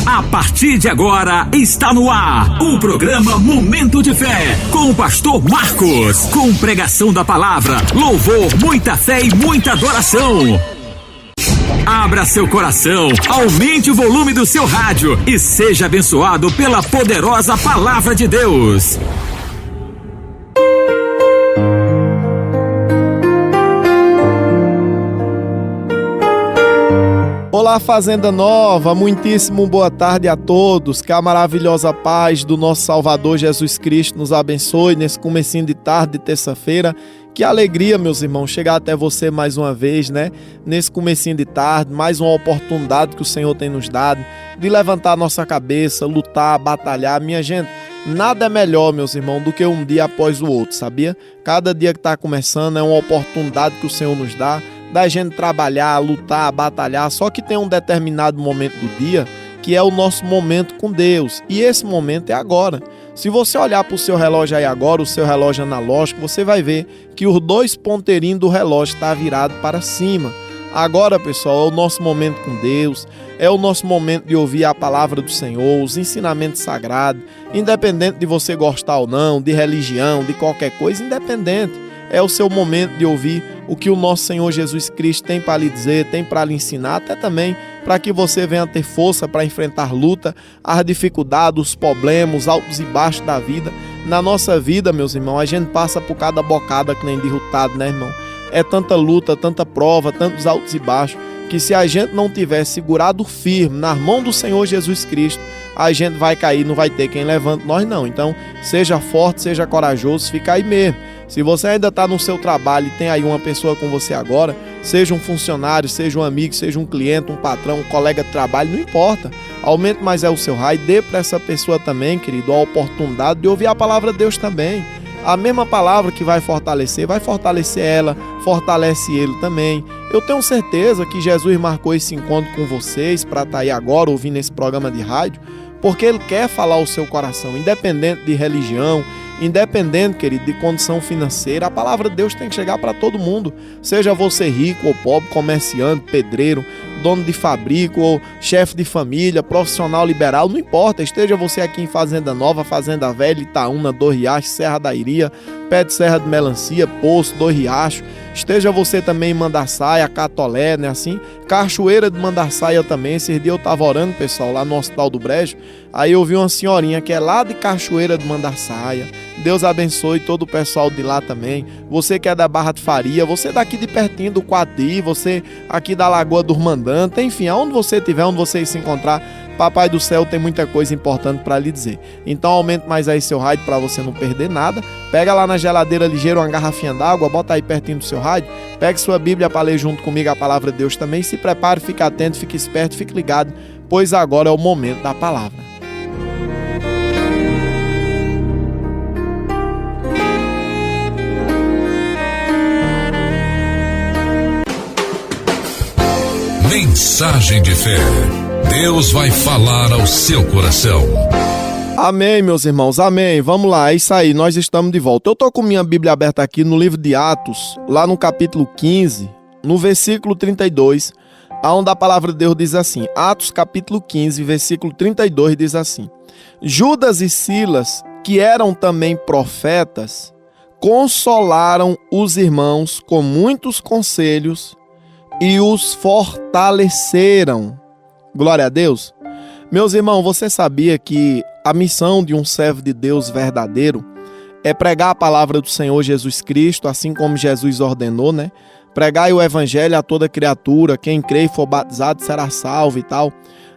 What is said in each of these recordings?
A partir de agora está no ar o programa Momento de Fé com o pastor Marcos, com pregação da palavra, louvor, muita fé e muita adoração. Abra seu coração, aumente o volume do seu rádio e seja abençoado pela poderosa palavra de Deus. Olá, Fazenda Nova, muitíssimo boa tarde a todos, que a maravilhosa paz do nosso Salvador Jesus Cristo nos abençoe nesse comecinho de tarde de terça-feira. Que alegria, meus irmãos, chegar até você mais uma vez, né? Nesse comecinho de tarde, mais uma oportunidade que o Senhor tem nos dado de levantar a nossa cabeça, lutar, batalhar. Minha gente, nada é melhor, meus irmãos, do que um dia após o outro, sabia? Cada dia que está começando é uma oportunidade que o Senhor nos dá da gente trabalhar, lutar, batalhar, só que tem um determinado momento do dia que é o nosso momento com Deus, e esse momento é agora. Se você olhar para o seu relógio aí agora, o seu relógio analógico, você vai ver que os dois ponteirinhos do relógio estão virados para cima. Agora, pessoal, é o nosso momento com Deus, é o nosso momento de ouvir a palavra do Senhor, os ensinamentos sagrados, independente de você gostar ou não, de religião, de qualquer coisa, independente. É o seu momento de ouvir o que o nosso Senhor Jesus Cristo tem para lhe dizer, tem para lhe ensinar, até também para que você venha ter força para enfrentar luta, as dificuldades, os problemas, os altos e baixos da vida. Na nossa vida, meus irmãos, a gente passa por cada bocada que nem derrotado, né, irmão? É tanta luta, tanta prova, tantos altos e baixos, que se a gente não tiver segurado firme nas mãos do Senhor Jesus Cristo, a gente vai cair, não vai ter quem levante nós não. Então, seja forte, seja corajoso, fica aí mesmo. Se você ainda está no seu trabalho e tem aí uma pessoa com você agora, seja um funcionário, seja um amigo, seja um cliente, um patrão, um colega de trabalho, não importa. Aumente mais o seu raio, dê para essa pessoa também, querido, a oportunidade de ouvir a palavra de Deus também. A mesma palavra que vai fortalecer ela, fortalece ele também. Eu tenho certeza que Jesus marcou esse encontro com vocês para estar aí agora ouvindo esse programa de rádio, porque Ele quer falar ao seu coração, independente de religião, independente, querido, de condição financeira. A palavra de Deus tem que chegar para todo mundo, seja você rico ou pobre, comerciante, pedreiro, dono de fabrico ou chefe de família, profissional liberal, não importa, esteja você aqui em Fazenda Nova, Fazenda Velha, Itaúna, Dois Riachos, Serra da Iria, Pé de Serra de Melancia, Poço, Dois Riachos, esteja você também em Mandaçaia, Catolé, né, assim, Cachoeira de Mandaçaia também. Esses dias eu tava orando, pessoal, lá no Hospital do Brejo, aí eu vi uma senhorinha que é lá de Cachoeira de Mandaçaia. Deus abençoe todo o pessoal de lá também. Você que é da Barra de Faria, você daqui de pertinho do Quati, você aqui da Lagoa do Mandanta, enfim, aonde você estiver, onde você se encontrar, Papai do Céu tem muita coisa importante para lhe dizer. Então aumente mais aí seu rádio para você não perder nada. Pega lá na geladeira ligeira uma garrafinha d'água, bota aí pertinho do seu rádio, pegue sua Bíblia para ler junto comigo a palavra de Deus também. Se prepare, fique atento, fique esperto, fique ligado, pois agora é o momento da palavra. Mensagem de fé. Deus vai falar ao seu coração. Amém, meus irmãos, amém. Vamos lá, é isso aí, nós estamos de volta. Eu tô com minha Bíblia aberta aqui no livro de Atos, lá no capítulo 15, no versículo 32, onde a palavra de Deus diz assim, Atos capítulo 15, versículo 32 diz assim: Judas e Silas, que eram também profetas, consolaram os irmãos com muitos conselhos e os fortaleceram. Glória a Deus. Meus irmãos, você sabia que a missão de um servo de Deus verdadeiro é pregar a palavra do Senhor Jesus Cristo, assim como Jesus ordenou, né? Pregar o evangelho a toda criatura, quem crê e for batizado será salvo e tal.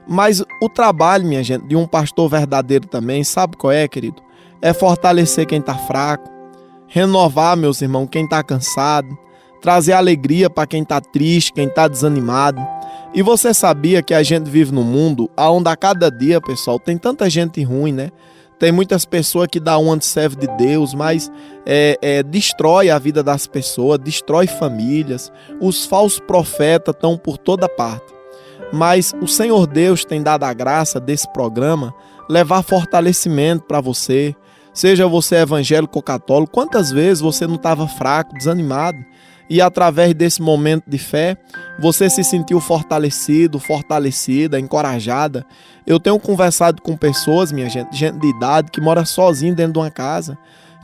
Mas o trabalho, minha gente, de um pastor verdadeiro também, sabe qual é, querido? É fortalecer quem está fraco, renovar, meus irmãos, quem está cansado, trazer alegria para quem está triste, quem está desanimado. E você sabia que a gente vive num mundo onde a cada dia, pessoal, tem tanta gente ruim, né? Tem muitas pessoas que dão uma de servo de Deus, mas destrói a vida das pessoas, destrói famílias. Os falsos profetas estão por toda parte. Mas o Senhor Deus tem dado a graça desse programa levar fortalecimento para você. Seja você evangélico ou católico, quantas vezes você não estava fraco, desanimado? e através desse momento de fé, você se sentiu fortalecido, fortalecida, encorajada. Eu tenho conversado com pessoas, minha gente de idade, que mora sozinho dentro de uma casa,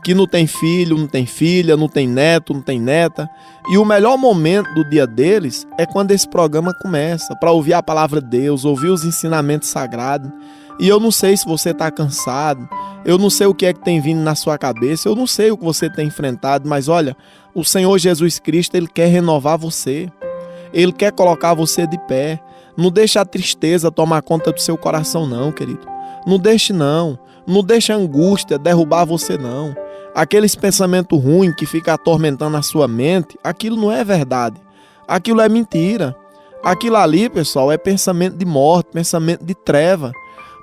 que não tem filho, não tem filha, não tem neto, não tem neta. E o melhor momento do dia deles é quando esse programa começa, para ouvir a palavra de Deus, ouvir os ensinamentos sagrados. E eu não sei se você está cansado, eu não sei o que é que tem vindo na sua cabeça, eu não sei o que você tem enfrentado, mas olha, o Senhor Jesus Cristo, Ele quer renovar você, Ele quer colocar você de pé. Não deixe a tristeza tomar conta do seu coração não, querido. Não deixe não, não deixe a angústia derrubar você não. Aqueles pensamentos ruins que ficam atormentando a sua mente, aquilo não é verdade, aquilo é mentira. Aquilo ali, pessoal, é pensamento de morte, pensamento de treva.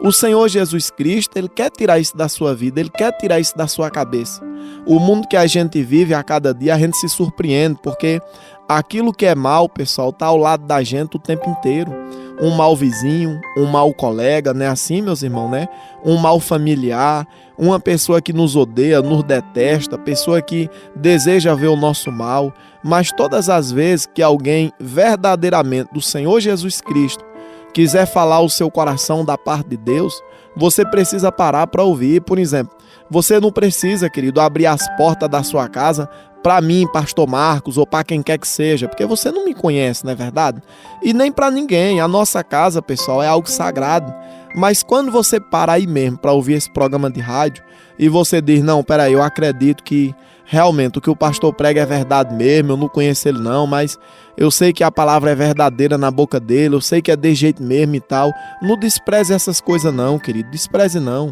O Senhor Jesus Cristo, Ele quer tirar isso da sua vida, Ele quer tirar isso da sua cabeça. O mundo que a gente vive a cada dia, a gente se surpreende, porque aquilo que é mal, pessoal, está ao lado da gente o tempo inteiro. Um mau vizinho, um mau colega, não é assim, meus irmãos, né? Um mau familiar, uma pessoa que nos odeia, nos detesta, pessoa que deseja ver o nosso mal. Mas todas as vezes que alguém verdadeiramente do Senhor Jesus Cristo quiser falar o seu coração da parte de Deus, você precisa parar para ouvir. Por exemplo, você não precisa, querido, abrir as portas da sua casa para mim, pastor Marcos, ou para quem quer que seja, porque você não me conhece, não é verdade? E nem para ninguém. A nossa casa, pessoal, é algo sagrado. Mas quando você para aí mesmo para ouvir esse programa de rádio e você diz, não, peraí, eu acredito que realmente o que o pastor prega é verdade mesmo, eu não conheço ele não, mas eu sei que a palavra é verdadeira na boca dele, eu sei que é de jeito mesmo e tal. Não despreze essas coisas não, querido, despreze não.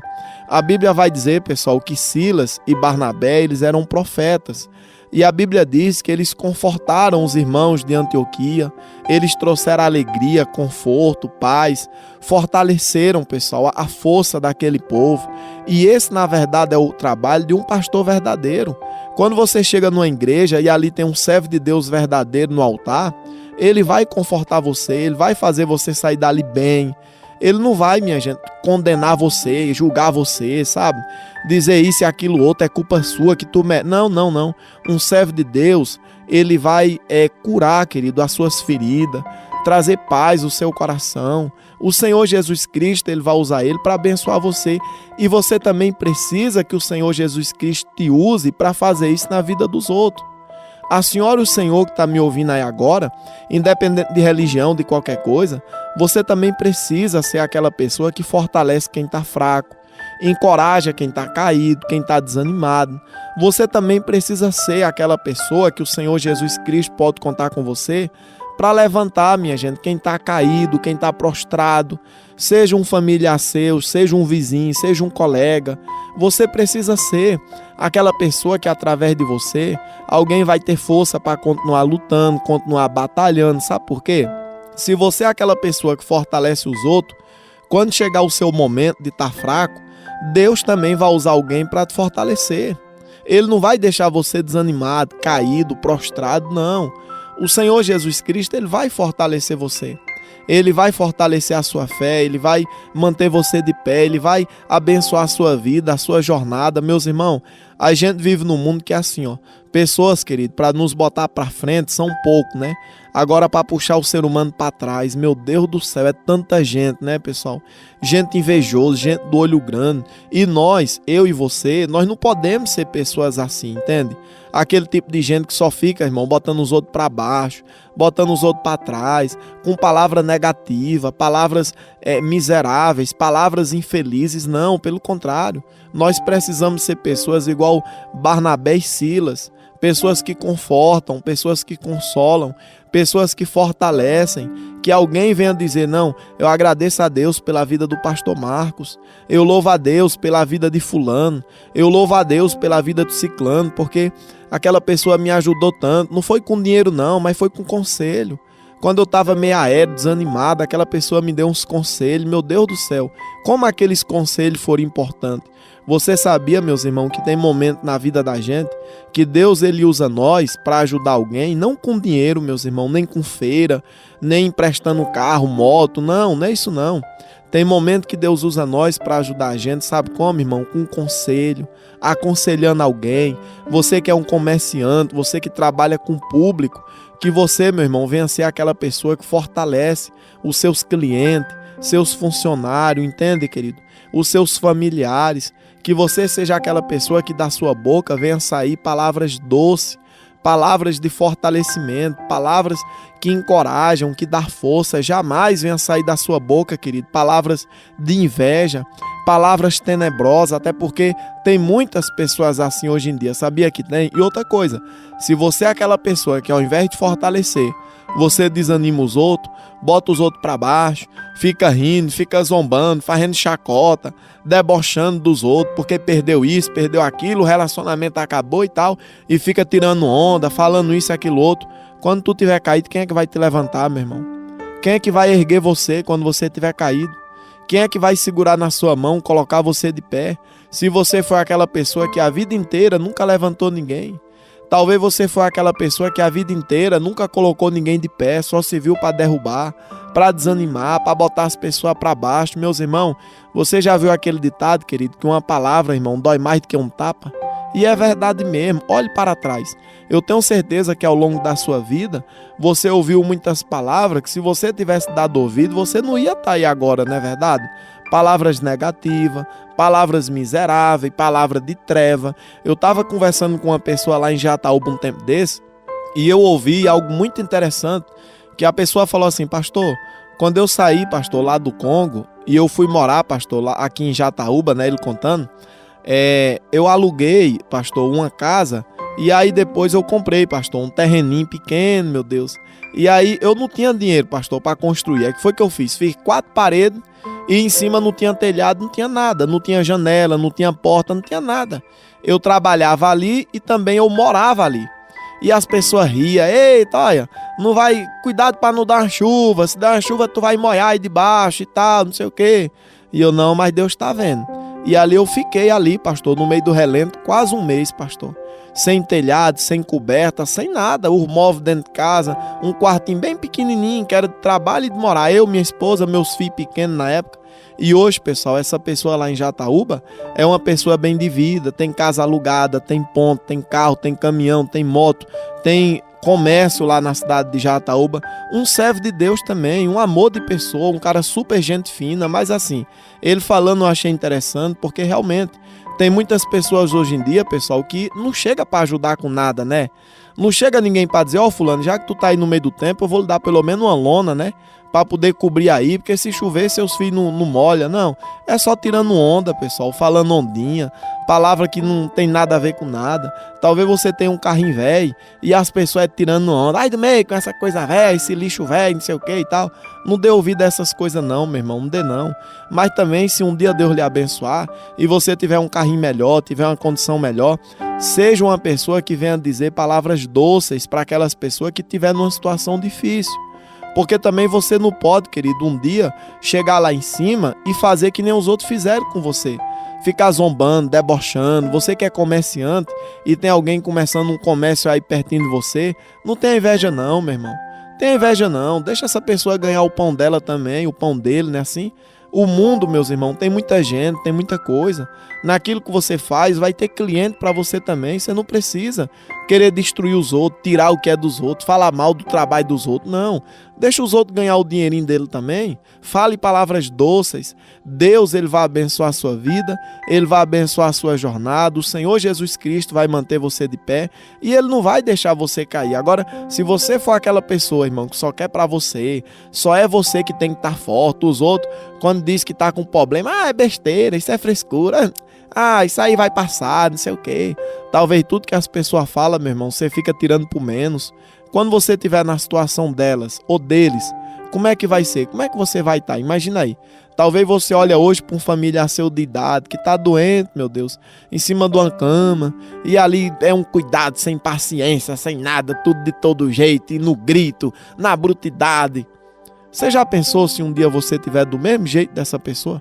A Bíblia vai dizer, pessoal, que Silas e Barnabé, eles eram profetas. E a Bíblia diz que eles confortaram os irmãos de Antioquia, eles trouxeram alegria, conforto, paz, fortaleceram, pessoal, a força daquele povo. E esse, na verdade, é o trabalho de um pastor verdadeiro. Quando você chega numa igreja e ali tem um servo de Deus verdadeiro no altar, ele vai confortar você, ele vai fazer você sair dali bem. Ele não vai, minha gente, condenar você, julgar você, sabe? Dizer isso e aquilo outro é culpa sua que tu... Não, não, não. Um servo de Deus, ele vai curar, querido, as suas feridas, trazer paz ao seu coração. O Senhor Jesus Cristo, Ele vai usar ele para abençoar você. E você também precisa que o Senhor Jesus Cristo te use para fazer isso na vida dos outros. A senhora e o senhor que está me ouvindo aí agora, independente de religião, de qualquer coisa, você também precisa ser aquela pessoa que fortalece quem está fraco, encoraja quem está caído, quem está desanimado. Você também precisa ser aquela pessoa que o Senhor Jesus Cristo pode contar com você para levantar, minha gente, quem está caído, quem está prostrado, seja um familiar seu, seja um vizinho, seja um colega. Você precisa ser aquela pessoa que através de você, alguém vai ter força para continuar lutando, continuar batalhando. Sabe por quê? Se você é aquela pessoa que fortalece os outros, quando chegar o seu momento de estar fraco, Deus também vai usar alguém para te fortalecer. Ele não vai deixar você desanimado, caído, prostrado, não. O Senhor Jesus Cristo, Ele vai fortalecer você. Ele vai fortalecer a sua fé, Ele vai manter você de pé, Ele vai abençoar a sua vida, a sua jornada. Meus irmãos, a gente vive num mundo que é assim, ó. Pessoas, querido, para nos botar para frente são pouco, né? Agora para puxar o ser humano para trás, meu Deus do céu, é tanta gente, né, pessoal? Gente invejosa, gente do olho grande. E nós, eu e você, nós não podemos ser pessoas assim, entende? Aquele tipo de gente que só fica, irmão, botando os outros para baixo, botando os outros para trás, com palavra negativa, palavras miseráveis, palavras infelizes. Não, pelo contrário. Nós precisamos ser pessoas igual Barnabé e Silas, pessoas que confortam, pessoas que consolam, pessoas que fortalecem, que alguém venha dizer, não, eu agradeço a Deus pela vida do pastor Marcos, eu louvo a Deus pela vida de fulano, eu louvo a Deus pela vida do ciclano, porque aquela pessoa me ajudou tanto, não foi com dinheiro não, mas foi com conselho. Quando eu estava meio aéreo, desanimado, aquela pessoa me deu uns conselhos, meu Deus do céu, como aqueles conselhos foram importantes. Você sabia, meus irmãos, que tem momento na vida da gente que Deus ele usa nós para ajudar alguém, não com dinheiro, meus irmãos, nem com feira, nem emprestando carro, moto, não é isso não. Tem momento que Deus usa nós para ajudar a gente, sabe como, irmão? Com um conselho, aconselhando alguém. Você que é um comerciante, você que trabalha com público, que você, meu irmão, venha ser aquela pessoa que fortalece os seus clientes, seus funcionários, entende, querido? Os seus familiares. Que você seja aquela pessoa que da sua boca venha sair palavras doces, palavras de fortalecimento, palavras que encorajam, que dão força. Jamais venha sair da sua boca, querido, palavras de inveja, palavras tenebrosas, até porque tem muitas pessoas assim hoje em dia, sabia que tem? E outra coisa, se você é aquela pessoa que ao invés de fortalecer, você desanima os outros, bota os outros para baixo, fica rindo, fica zombando, fazendo chacota, debochando dos outros, porque perdeu isso, perdeu aquilo, o relacionamento acabou e tal, e fica tirando onda, falando isso e aquilo outro. Quando tu tiver caído, quem é que vai te levantar, meu irmão? Quem é que vai erguer você quando você tiver caído? Quem é que vai segurar na sua mão, colocar você de pé? Se você foi aquela pessoa que a vida inteira nunca levantou ninguém. Talvez você foi aquela pessoa que a vida inteira nunca colocou ninguém de pé, só se viu para derrubar, para desanimar, para botar as pessoas para baixo. Meus irmãos, você já viu aquele ditado, querido, que uma palavra, irmão, dói mais do que um tapa? E é verdade mesmo, olhe para trás. Eu tenho certeza que ao longo da sua vida, você ouviu muitas palavras que se você tivesse dado ouvido, você não ia estar aí agora, não é verdade? Palavras negativas, palavras miseráveis, palavras de treva. Eu estava conversando com uma pessoa lá em Jataúba um tempo desse, e eu ouvi algo muito interessante, que a pessoa falou assim: pastor, quando eu saí, pastor, lá do Congo, e eu fui morar, pastor, lá aqui em Jataúba, né, ele contando, eu aluguei, pastor, uma casa, e aí depois eu comprei, pastor, um terreninho pequeno, meu Deus. E aí eu não tinha dinheiro, pastor, para construir. Aí o que foi que eu fiz? Fiz 4 paredes e em cima não tinha telhado, não tinha nada, não tinha janela, não tinha porta, não tinha nada. Eu trabalhava ali e também eu morava ali. E as pessoas riam: eita, olha, não vai, cuidado para não dar uma chuva, se der uma chuva tu vai molhar aí debaixo e tal, não sei o quê. E eu: não, mas Deus está vendo. E ali eu fiquei ali, pastor, no meio do relento, quase um mês, pastor. Sem telhado, sem coberta, sem nada, os móveis dentro de casa, um quartinho bem pequenininho, que era de trabalho e de morar. Eu, minha esposa, meus filhos pequenos na época. E hoje, pessoal, essa pessoa lá em Jataúba é uma pessoa bem de vida, tem casa alugada, tem ponto, tem carro, tem caminhão, tem moto, tem comércio lá na cidade de Jataúba, um servo de Deus também, um amor de pessoa, um cara super gente fina. Mas assim, ele falando eu achei interessante, porque realmente tem muitas pessoas hoje em dia, pessoal, que não chega para ajudar com nada, né? Não chega ninguém para dizer: ó, fulano, já que tu tá aí no meio do tempo, eu vou lhe dar pelo menos uma lona, né? Para poder cobrir aí, porque se chover seus filhos não molham. Não, é só tirando onda, pessoal, falando ondinha, palavra que não tem nada a ver com nada. Talvez você tenha um carrinho velho e as pessoas tirando onda: ai do meio com essa coisa velha, esse lixo velho, não sei o que e tal. Não dê ouvido a essas coisas não, meu irmão, não dê não. Mas também, se um dia Deus lhe abençoar e você tiver um carrinho melhor, tiver uma condição melhor, seja uma pessoa que venha dizer palavras doces para aquelas pessoas que estiverem numa situação difícil. Porque também você não pode, querido, um dia chegar lá em cima e fazer que nem os outros fizeram com você. Ficar zombando, debochando. Você que é comerciante e tem alguém começando um comércio aí pertinho de você, não tenha inveja não, meu irmão. Tenha inveja não. Deixa essa pessoa ganhar o pão dela também, o pão dele, né, assim? O mundo, meus irmãos, tem muita gente, tem muita coisa. Naquilo que você faz, vai ter cliente para você também. Você não precisa querer destruir os outros, tirar o que é dos outros, falar mal do trabalho dos outros. Não. Deixa os outros ganhar o dinheirinho dele também. Fale palavras doces. Deus, ele vai abençoar a sua vida. Ele vai abençoar a sua jornada. O Senhor Jesus Cristo vai manter você de pé. E ele não vai deixar você cair. Agora, se você for aquela pessoa, irmão, que só quer para você, só é você que tem que estar forte. Os outros, quando diz que tá com problema: é besteira, isso é frescura. Isso aí vai passar, não sei o quê. Talvez tudo que as pessoas falam, meu irmão, você fica tirando por menos. Quando você estiver na situação delas ou deles, como é que vai ser? Como é que você vai estar? Imagina aí. Talvez você olha hoje para um familiar seu de idade que está doente, meu Deus, em cima de uma cama, e ali é um cuidado sem paciência, sem nada, tudo de todo jeito, e no grito, na brutalidade. Você já pensou se um dia você estiver do mesmo jeito dessa pessoa?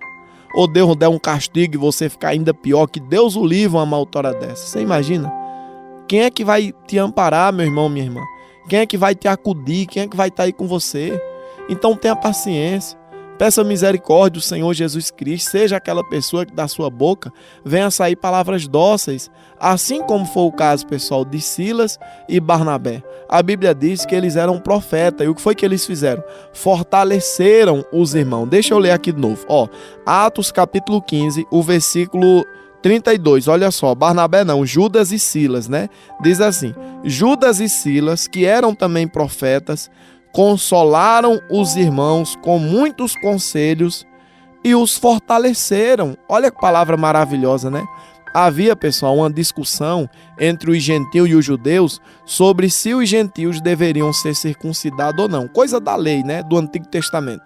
Ou Deus der um castigo e você ficar ainda pior, que Deus o livre uma malditora dessa? Você imagina? Quem é que vai te amparar, meu irmão, minha irmã? Quem é que vai te acudir? Quem é que vai estar aí com você? Então tenha paciência. Peça misericórdia do Senhor Jesus Cristo, seja aquela pessoa que da sua boca venha sair palavras dóceis, assim como foi o caso, pessoal, de Silas e Barnabé. A Bíblia diz que eles eram profetas, e o que foi que eles fizeram? Fortaleceram os irmãos. Deixa eu ler aqui de novo. Atos capítulo 15, o versículo 32, olha só, Barnabé não, Judas e Silas, né? Diz assim: Judas e Silas, que eram também profetas, consolaram os irmãos com muitos conselhos e os fortaleceram. Olha que palavra maravilhosa, né? Havia, pessoal, uma discussão entre os gentios e os judeus sobre se os gentios deveriam ser circuncidados ou não. Coisa da lei, né? Do Antigo Testamento.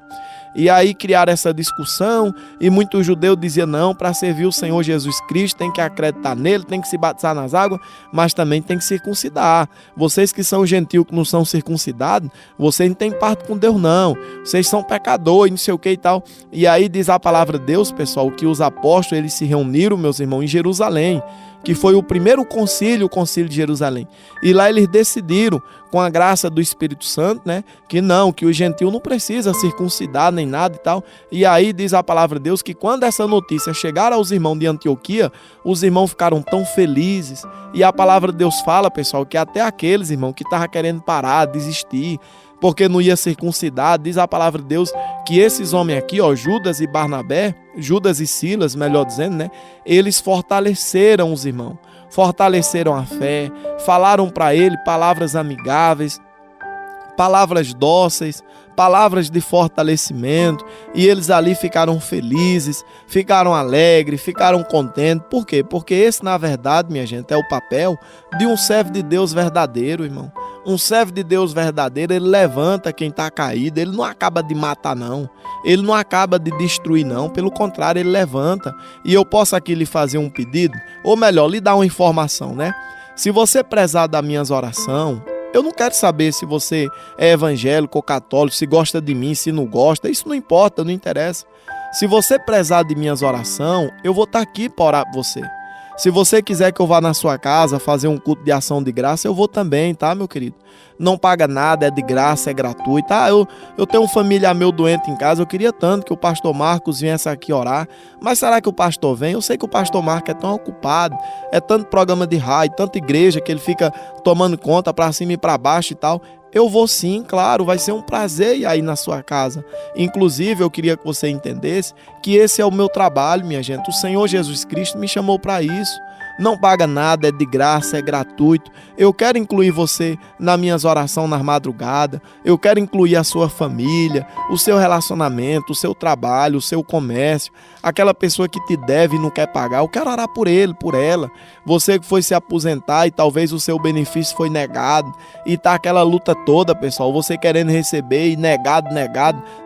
E aí criaram essa discussão e muitos judeus diziam não, para servir o Senhor Jesus Cristo tem que acreditar nele, tem que se batizar nas águas, mas também tem que circuncidar. Vocês que são gentios que não são circuncidados, vocês não têm parte com Deus não, vocês são pecadores, não sei o que e tal. E aí diz a palavra de Deus, pessoal, que os apóstolos eles se reuniram, meus irmãos, em Jerusalém, que foi o primeiro concílio, o concílio de Jerusalém. E lá eles decidiram, com a graça do Espírito Santo, né, que o gentio não precisa circuncidar nem nada e tal. E aí diz a palavra de Deus que quando essa notícia chegar aos irmãos de Antioquia, os irmãos ficaram tão felizes. E a palavra de Deus fala, pessoal, que até aqueles irmãos que estavam querendo parar, desistir, porque não ia circuncidar, diz a palavra de Deus que esses homens aqui, Judas e Barnabé, Judas e Silas, melhor dizendo, né? Eles fortaleceram os irmãos, fortaleceram a fé, falaram para ele palavras amigáveis, palavras dóceis, palavras de fortalecimento, e eles ali ficaram felizes, ficaram alegres, ficaram contentes. Por quê? Porque esse, na verdade, minha gente, é o papel de um servo de Deus verdadeiro, irmão. Um servo de Deus verdadeiro, ele levanta quem está caído, ele não acaba de matar não, ele não acaba de destruir não, pelo contrário, ele levanta. E eu posso aqui lhe fazer um pedido, ou melhor, lhe dar uma informação, né? Se você prezar das minhas orações, eu não quero saber se você é evangélico ou católico, se gosta de mim, se não gosta, isso não importa, não interessa. Se você prezar de minhas orações, eu vou estar aqui para orar por você. Se você quiser que eu vá na sua casa fazer um culto de ação de graça, eu vou também, tá, meu querido? Não paga nada, é de graça, é gratuito, tá? Eu tenho um familiar meu doente em casa, eu queria tanto que o pastor Marcos viesse aqui orar, mas será que o pastor vem? Eu sei que o pastor Marcos é tão ocupado, é tanto programa de rádio, tanta igreja que ele fica tomando conta para cima e para baixo e tal. Eu vou sim, claro, vai ser um prazer ir aí na sua casa. Inclusive, eu queria que você entendesse que esse é o meu trabalho, minha gente. O Senhor Jesus Cristo me chamou para isso. Não paga nada, é de graça, é gratuito. Eu quero incluir você nas minhas orações na madrugada. Eu quero incluir a sua família, o seu relacionamento, o seu trabalho, o seu comércio. Aquela pessoa que te deve e não quer pagar, eu quero orar por ele, por ela. Você que foi se aposentar e talvez o seu benefício foi negado e tá aquela luta toda, pessoal, você querendo receber e negado,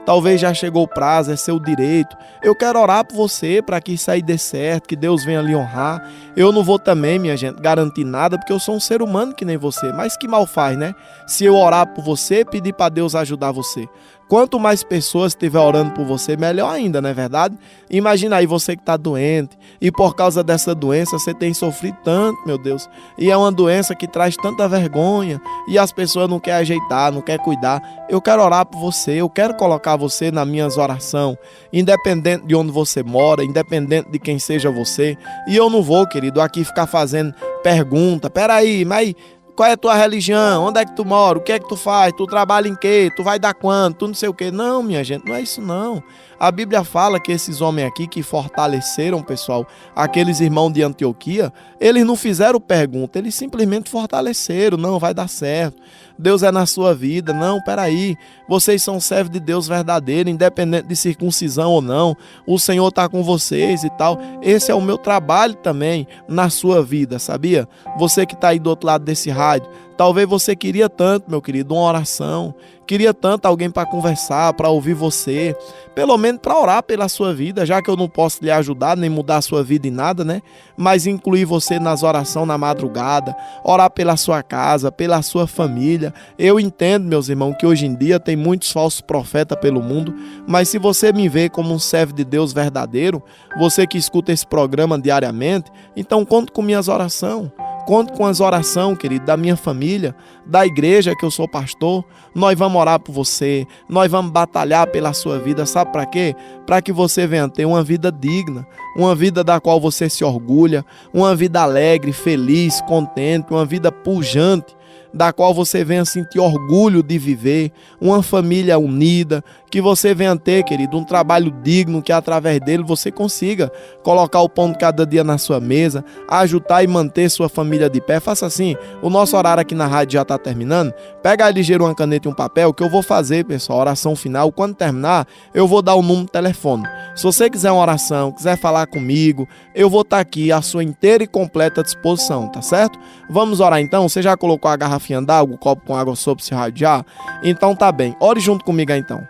talvez já chegou o prazo, é seu direito. Eu quero orar por você para que isso aí dê certo, que Deus venha lhe honrar. Eu não vou também, minha gente, garantir nada, porque eu sou um ser humano que nem você, mas que mal faz, né? Se eu orar por você e pedir para Deus ajudar você. Quanto mais pessoas estiver orando por você, melhor ainda, não é verdade? Imagina aí você que está doente e por causa dessa doença você tem sofrido tanto, meu Deus. E é uma doença que traz tanta vergonha e as pessoas não querem ajeitar, não querem cuidar. Eu quero orar por você, eu quero colocar você nas minhas orações, independente de onde você mora, independente de quem seja você. E eu não vou, querido, aqui ficar fazendo pergunta. Peraí, mas qual é a tua religião? Onde é que tu mora? O que é que tu faz? Tu trabalha em quê? Tu vai dar quanto? Tu não sei o quê. Não, minha gente, não é isso não. A Bíblia fala que esses homens aqui que fortaleceram, pessoal, aqueles irmãos de Antioquia, eles não fizeram pergunta, eles simplesmente fortaleceram. Não, vai dar certo. Deus é na sua vida. Não, peraí. Vocês são servos de Deus verdadeiro, independente de circuncisão ou não. O Senhor está com vocês e tal. Esse é o meu trabalho também na sua vida, sabia? Você que está aí do outro lado desse rádio, talvez você queria tanto, meu querido, uma oração. Queria tanto alguém para conversar, para ouvir você, pelo menos para orar pela sua vida, já que eu não posso lhe ajudar, nem mudar a sua vida em nada, né? Mas incluir você nas orações na madrugada, orar pela sua casa, pela sua família. Eu entendo, meus irmãos, que hoje em dia tem muitos falsos profetas pelo mundo, mas se você me vê como um servo de Deus verdadeiro, você que escuta esse programa diariamente, então conte com minhas orações. conte com as orações, querido, da minha família, da igreja que eu sou pastor. Nós vamos orar por você, nós vamos batalhar pela sua vida, sabe para quê? Para que você venha ter uma vida digna, uma vida da qual você se orgulha, uma vida alegre, feliz, contente, uma vida pujante, da qual você venha sentir orgulho de viver, uma família unida, que você venha ter, querido, um trabalho digno, que através dele você consiga colocar o pão de cada dia na sua mesa, ajudar e manter sua família de pé. Faça assim, o nosso horário aqui na rádio já está terminando, pega aí ligeiro uma caneta e um papel, que eu vou fazer, pessoal, a oração final. Quando terminar, eu vou dar o número do telefone. Se você quiser uma oração, quiser falar comigo, eu vou estar aqui à sua inteira e completa disposição, tá certo? Vamos orar então? Você já colocou a garrafinha d'água, o copo com água sobre o seu rádio já? Então tá bem, ore junto comigo aí, então.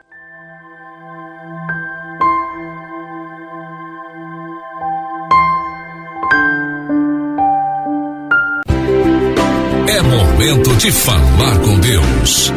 É momento de falar com Deus.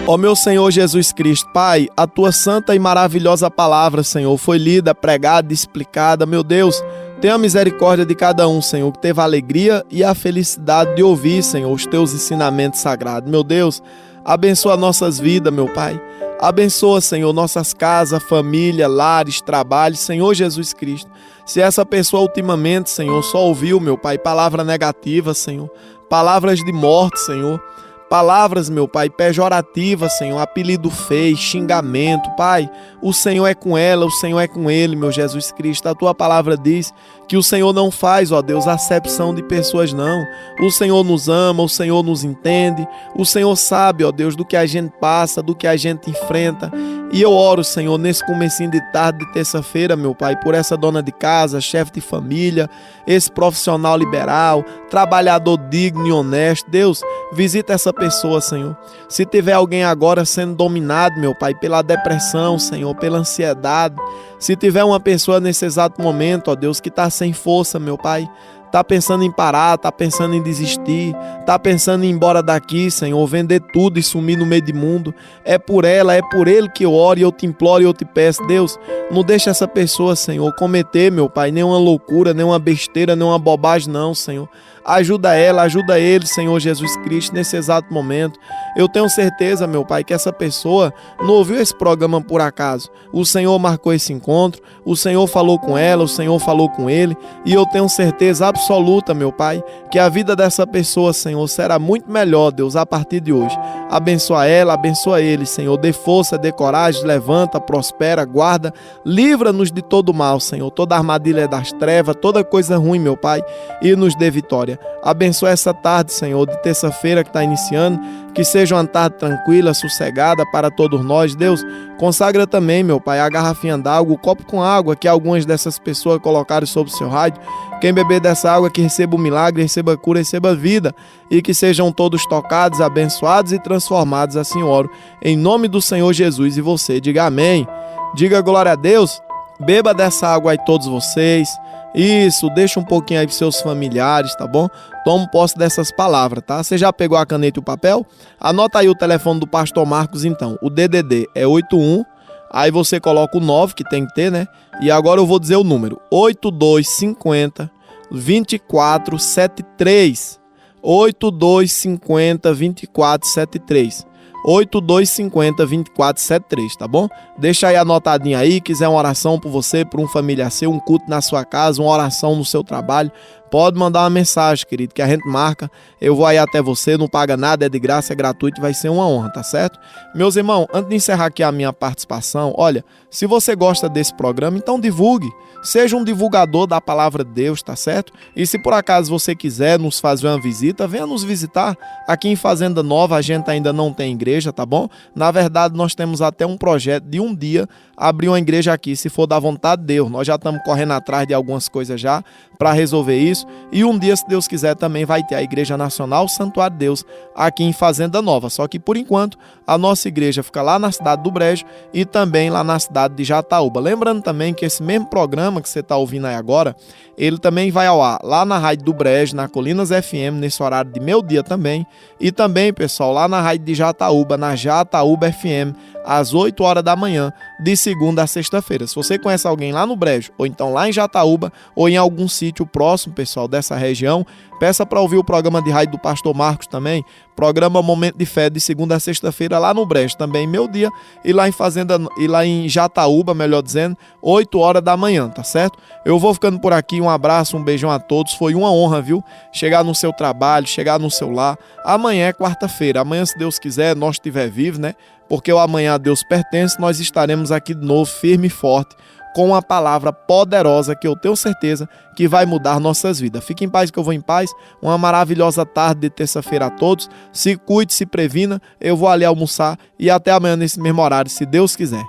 Ó meu Senhor Jesus Cristo, Pai, a tua santa e maravilhosa palavra, Senhor, foi lida, pregada, explicada. Meu Deus, tenha misericórdia de cada um, Senhor, que teve a alegria e a felicidade de ouvir, Senhor, os teus ensinamentos sagrados. Meu Deus, abençoa nossas vidas, meu Pai. Abençoa, Senhor, nossas casas, família, lares, trabalhos, Senhor Jesus Cristo. Se essa pessoa ultimamente, Senhor, só ouviu, meu Pai, palavra negativa, Senhor, palavras de morte, Senhor, palavras, meu Pai, pejorativas, Senhor, apelido feio, xingamento, Pai, o Senhor é com ela, o Senhor é com ele, meu Jesus Cristo. A tua palavra diz que o Senhor não faz, ó Deus, acepção de pessoas, não. O Senhor nos ama, o Senhor nos entende, o Senhor sabe, ó Deus, do que a gente passa, do que a gente enfrenta. E eu oro, Senhor, nesse comecinho de tarde de terça-feira, meu Pai, por essa dona de casa, chefe de família, esse profissional liberal, trabalhador digno e honesto. Deus, visita essa pessoa, Senhor. Se tiver alguém agora sendo dominado, meu Pai, pela depressão, Senhor, pela ansiedade, se tiver uma pessoa nesse exato momento, ó Deus, que está sem força, meu Pai, tá pensando em parar, tá pensando em desistir, tá pensando em ir embora daqui, Senhor, vender tudo e sumir no meio do mundo, é por ela, é por ele que eu oro e eu te imploro e eu te peço. Deus, não deixa essa pessoa, Senhor, cometer, meu Pai, nenhuma loucura, nenhuma besteira, nenhuma bobagem, não, Senhor. Ajuda ela, ajuda ele, Senhor Jesus Cristo, nesse exato momento. Eu tenho certeza, meu Pai, que essa pessoa não ouviu esse programa por acaso. O Senhor marcou esse encontro, o Senhor falou com ela, o Senhor falou com ele, e eu tenho certeza absoluta, meu Pai, que a vida dessa pessoa, Senhor, será muito melhor, Deus, a partir de hoje. Abençoa ela, abençoa ele, Senhor. Dê força, dê coragem, levanta, prospera, guarda, livra-nos de todo mal, Senhor, toda armadilha das trevas, toda coisa ruim, meu Pai, e nos dê vitória. Abençoa essa tarde, Senhor, de terça-feira que está iniciando, que seja uma tarde tranquila, sossegada para todos nós. Deus, consagra também, meu Pai, a garrafinha d'água, o copo com água que algumas dessas pessoas colocaram sobre o seu rádio. Quem beber dessa água que receba o milagre, receba a cura, receba a vida, e que sejam todos tocados, abençoados e transformados, assim oro, em nome do Senhor Jesus. E você, diga amém, diga glória a Deus. Beba dessa água aí todos vocês. Isso, deixa um pouquinho aí para seus familiares, tá bom? Toma posse dessas palavras, tá? Você já pegou a caneta e o papel? Anota aí o telefone do pastor Marcos, então. O DDD é 81, aí você coloca o 9, que tem que ter, né? E agora eu vou dizer o número, 8250 2473. 8250 2473. 8250-2473, tá bom? Deixa aí anotadinho aí, quiser uma oração por você, por um familiar seu, um culto na sua casa, uma oração no seu trabalho, pode mandar uma mensagem, querido, que a gente marca, eu vou aí até você, não paga nada, é de graça, é gratuito, vai ser uma honra, tá certo? Meus irmãos, antes de encerrar aqui a minha participação, olha, se você gosta desse programa, então divulgue, seja um divulgador da palavra de Deus, tá certo? E se por acaso você quiser nos fazer uma visita, venha nos visitar, aqui em Fazenda Nova a gente ainda não tem igreja, tá bom? Na verdade, nós temos até um projeto de um dia abrir uma igreja aqui, se for da vontade de Deus. Nós já estamos correndo atrás de algumas coisas já para resolver isso. E um dia, se Deus quiser, também vai ter a Igreja Nacional Santuário de Deus aqui em Fazenda Nova. Só que, por enquanto, a nossa igreja fica lá na cidade do Brejo e também lá na cidade de Jataúba. Lembrando também que esse mesmo programa que você está ouvindo aí agora, ele também vai ao ar lá na Rádio do Brejo, na Colinas FM, nesse horário de meio-dia também. E também, pessoal, lá na Rádio de Jataúba, na Jataúba FM, às 8 horas da manhã, de segunda a sexta-feira. Se você conhece alguém lá no Brejo, ou então lá em Jataúba, ou em algum sítio próximo, pessoal, dessa região, Peça para ouvir o programa de rádio do Pastor Marcos também, programa Momento de Fé, de segunda a sexta-feira, lá no Brejo, também meu dia, e lá em Jataúba, melhor dizendo, 8 horas da manhã, tá certo? Eu vou ficando por aqui, um abraço, um beijão a todos, foi uma honra, viu? Chegar no seu trabalho, chegar no seu lar. Amanhã é quarta-feira, amanhã, se Deus quiser, nós estiver vivos, né? Porque o amanhã a Deus pertence, nós estaremos aqui de novo, firme e forte, com uma palavra poderosa que eu tenho certeza que vai mudar nossas vidas. Fique em paz que eu vou em paz. Uma maravilhosa tarde de terça-feira a todos. Se cuide, se previna. Eu vou ali almoçar e até amanhã nesse mesmo horário, se Deus quiser.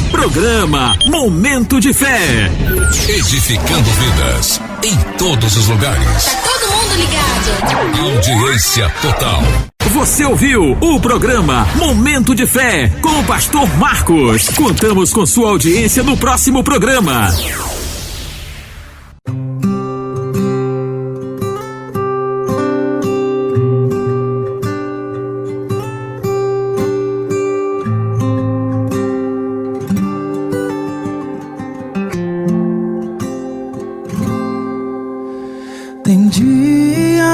Programa Momento de Fé. Edificando vidas em todos os lugares. Tá todo mundo ligado. Audiência total. Você ouviu o programa Momento de Fé com o Pastor Marcos. Contamos com sua audiência no próximo programa. Tem dias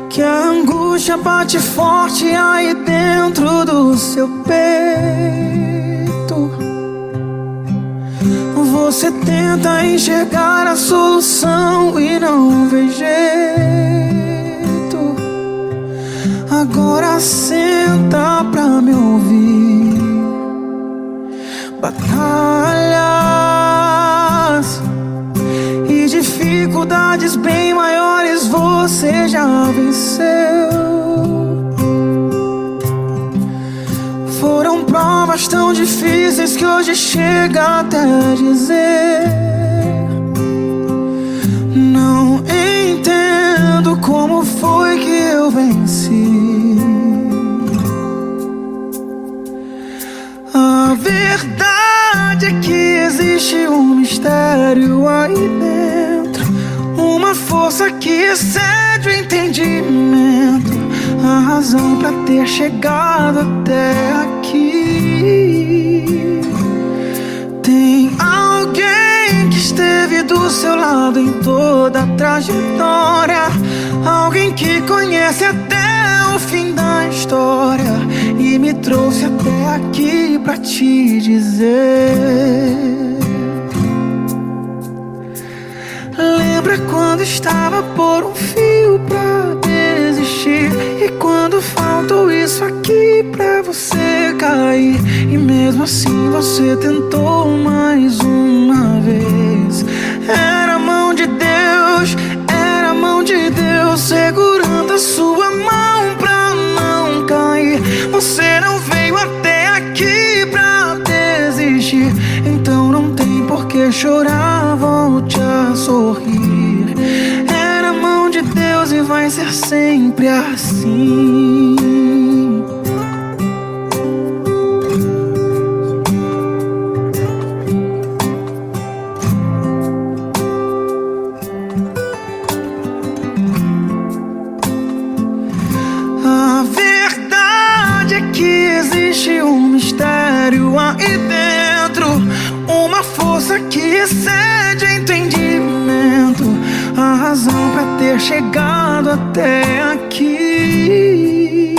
que a angústia bate forte aí dentro do seu peito. Você tenta enxergar a solução e não vê jeito. Agora senta pra me ouvir. Batalhas e dificuldades bem maiores você já venceu. Foram provas tão difíceis que hoje chega até dizer: não entendo como foi que eu venci. A verdade é que existe um mistério aí dentro, uma força que excede o entendimento, a razão pra ter chegado até aqui. Tem alguém que esteve do seu lado em toda a trajetória, alguém que conhece até o fim da história e me trouxe até aqui pra te dizer: lembra quando estava por um fio pra desistir, e quando faltou isso aqui pra você cair, e mesmo assim você tentou mais uma vez. Era a mão de Deus, era a mão de Deus segurando a sua mão pra não cair. Você não veio até aqui pra desistir, então não tem por que chorar, volte a sorrir. Era a mão de Deus e vai ser sempre assim. A verdade é que existe um mistério aí dentro, uma força que excede o entendimento, a razão pra ter chegado até aqui.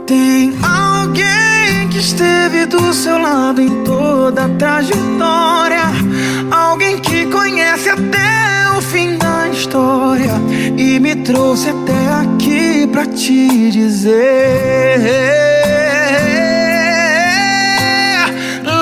Tem alguém que esteve do seu lado em toda a trajetória, alguém que conhece até o fim da história e me trouxe até aqui pra te dizer: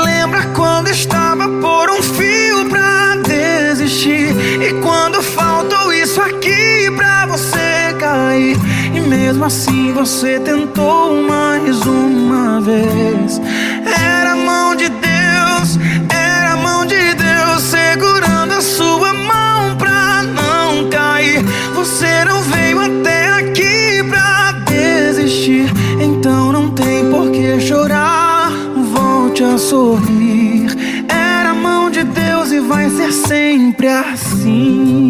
lembra quando estava por um fio pra desistir, e quando faltou isso aqui pra você cair, e mesmo assim você tentou mais uma vez. Era a mão de Deus, era a mão de Deus segurando a sua mão pra não cair. Você não veio até aqui pra desistir, então não tem por que chorar, volte a sorrir. Era a mão de Deus e vai ser sempre assim.